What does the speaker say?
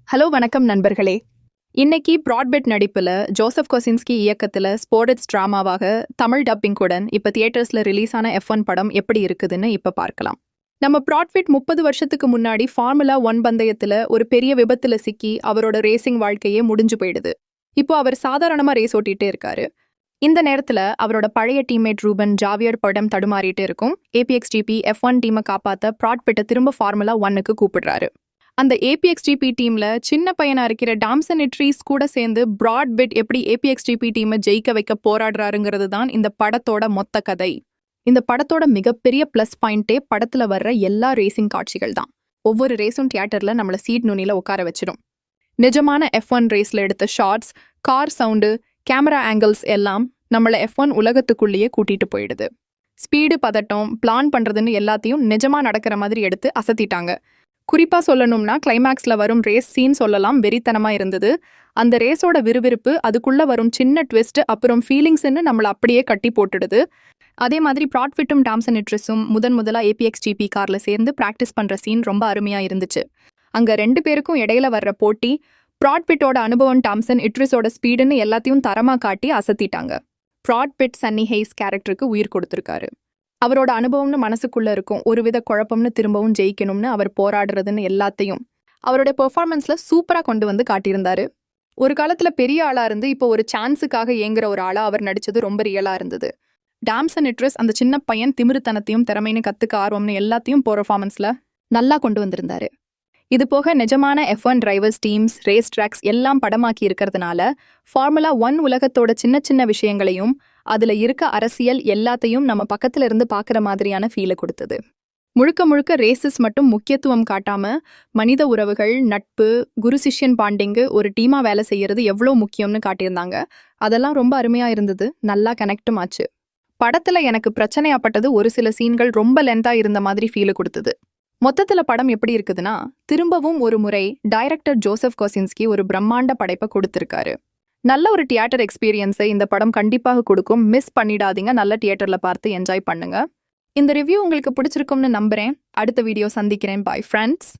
Hello வணக்கம் நண்பர்களே. இன்னைக்கு ப்ராட்பெட் நடிப்புல ஜோசப் கொசின்ஸ்கி இயக்கத்துல ஸ்போர்ட்ஸ் டிராமாவாக தமிழ் டப்பிங்குடன் இப்ப தியேட்டர்ஸ்ல ரிலீஸ் ஆன F1 படம் எப்படி இருக்குதுன்னு இப்ப பார்க்கலாம். நம்ம ப்ராட்பெட் 30 வருஷத்துக்கு முன்னாடி ஃபார்முலா 1 பந்தயத்துல ஒரு பெரிய விபத்துல சிக்கி அவரோட ரேசிங் வாழ்க்கையே முடிஞ்சு போயிடுது. இப்போ அவர் சாதாரணமா ரேஸ் ஓட்டிட்டே இருக்காரு. இந்த நேரத்துல அவரோட பழைய டீம்மேட் ரூபன் ஜாவியர் படம் தடுமாறிட்டே இருக்கும். APXGP F1 டீமை காப்பாத்த ப்ராட்பெட்டை திரும்ப ஃபார்முலா 1க்கு கூப்பிடுறாரு. அந்த APXGP டீம்ல சின்ன பையனா இருக்கிற டாம்சன் இட்ரீஸ் கூட சேர்ந்து ப்ராட்பெட் எப்படி APXGP டீமை ஜெயிக்க வைக்க போராடுறாருங்கிறது தான் இந்த படத்தோட மொத்த கதை. இந்த படத்தோட மிகப்பெரிய பிளஸ் பாயிண்டே படத்துல வர்ற எல்லா ரேசிங் காட்சிகள் தான். ஒவ்வொரு ரேஸும் தியேட்டர்ல நம்மள சீட் நுனியில உட்கார வச்சிடும். நிஜமான F1 ரேஸ்ல எடுத்த shots, car sound, camera angles எல்லாம் நம்மள F1 உலகத்துக்குள்ளேயே கூட்டிட்டு போயிடுது. ஸ்பீடு, பதட்டம், பிளான் பண்றதுன்னு எல்லாத்தையும் நிஜமா நடக்கிற மாதிரி எடுத்து அசத்திட்டாங்க. குறிப்பா சொல்லணும்னா கிளைமேக்ஸ்ல வரும் ரேஸ் சீன் சொல்லலாம் வெறித்தனமா இருந்தது. அந்த ரேஸோட விறுவிறுப்பு, அதுக்குள்ள வரும் சின்ன ட்விஸ்ட், அப்புறம் ஃபீலிங்ஸ்ன்னு நம்மள அப்படியே கட்டி போட்டுடுது. அதே மாதிரி ப்ராட்பெட்டும் டாம்சன் இட்ரிஸும் முதலா APXGP கார்ல சேர்ந்து பிராக்டிஸ் பண்ற சீன் ரொம்ப அருமையா இருந்துச்சு. அங்க 2 பேருக்கும் இடையில வர்ற போட்டி, ப்ராட்பெட்டோட அனுபவம், டாம்சன் இட்ரிஸோட ஸ்பீடுன்னு எல்லாத்தையும் தரமா காட்டி அசத்திட்டாங்க. ப்ராட்பெட் சன்னி ஹெய்ஸ் கேரக்டருக்கு உயிர் கொடுத்திருக்காரு. அவரோட அனுபவம்னு மனசுக்குள்ள இருக்கும். ஒருவித குழப்பம்னு திரும்பவும் ஜெயிக்கணும்னு அவர் போராடுறதுன்னு எல்லாத்தையும் அவரோட பெர்ஃபார்மன்ஸ்ல சூப்பரா கொண்டு வந்து காட்டியிருந்தாரு. ஒரு காலத்துல பெரிய ஆளா இருந்து இப்போ ஒரு சான்ஸுக்காக ஏங்குற ஒரு ஆளா அவர் நடிச்சது ரொம்ப ரியலா இருந்தது. டாம்சன் இட்ரிஸ் அந்த சின்ன பையன் திமிருத்தனத்தையும் திறமைன்னு கத்துக்க ஆர்வம்னு எல்லாத்தையும் பெர்ஃபார்மன்ஸ்ல நல்லா கொண்டு வந்திருந்தாரு. இது போக நிஜமான F1 drivers, teams, race tracks எல்லாம் படமாக்கி இருக்கிறதுனால ஃபார்முலா 1 உலகத்தோட சின்ன சின்ன விஷயங்களையும் அதுல இருக்க அரசியல் எல்லாத்தையும் நம்ம பக்கத்துல இருந்து பாக்குற மாதிரியான ஃபீலை கொடுத்தது. முழுக்க முழுக்க ரேசஸ் மட்டும் முக்கியத்துவம் காட்டாம மனித உறவுகள், நட்பு, குரு சிஷ்யன் பாண்டிங்கு, ஒரு டீமா வேலை செய்யறது எவ்வளோ முக்கியம்னு காட்டியிருந்தாங்க. அதெல்லாம் ரொம்ப அருமையா இருந்தது. நல்லா கனெக்டும் ஆச்சு. படத்துல எனக்கு பிரச்சனையாப்பட்டது ஒரு சில சீன்கள் ரொம்ப லென்த்தா இருந்த மாதிரி ஃபீலை கொடுத்தது. மொத்தத்துல படம் எப்படி இருக்குதுன்னா, திரும்பவும் ஒரு முறை டைரக்டர் ஜோசப் கொசின்ஸ்கி ஒரு பிரம்மாண்ட படைப்பை கொடுத்திருக்காரு. நல்ல ஒரு தியேட்டர் எக்ஸ்பீரியன்ஸை இந்த படம் கண்டிப்பாக கொடுக்கும். மிஸ் பண்ணிடாதீங்க. நல்ல தியேட்டர்ல பார்த்து என்ஜாய் பண்ணுங்க. இந்த ரிவ்யூ உங்களுக்கு பிடிச்சிருக்கும்னு நம்புறேன். அடுத்த வீடியோ சந்திக்கிறேன். Bye friends.